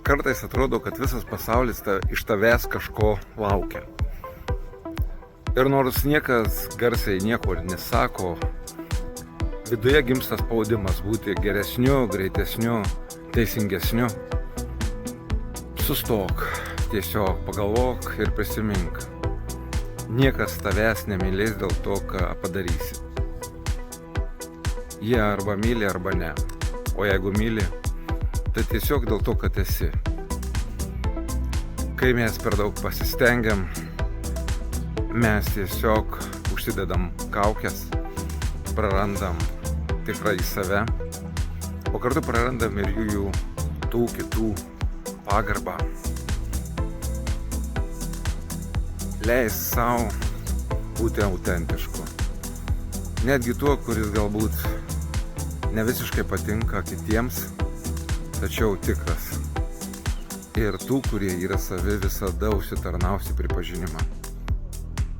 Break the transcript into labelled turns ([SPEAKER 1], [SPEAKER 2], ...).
[SPEAKER 1] Kartais atrodo, kad visas pasaulis iš tavęs kažko laukia. Ir nors niekas garsiai nieko nesako, viduje gimsta spaudimas būti geresniu, greitesniu, teisingesniu. Sustok, tiesiog pagalvok ir prisimink. Niekas tavęs nemylės dėl to, ką padarysi. Jie arba myli, arba ne. O jeigu myli, tai tiesiog dėl to, kad esi. Kai mes per daug pasistengiam, mes tiesiog užsidedam kaukes, prarandam tikrai save, o kartu prarandam ir jų tų kitų pagarbą. Leis savo būti autentišku. Netgi tuo, kuris galbūt ne visiškai patinka kitiems, tačiau tikras. Ir tų, kurie yra savi, visada užsitarnausi pripažinimą.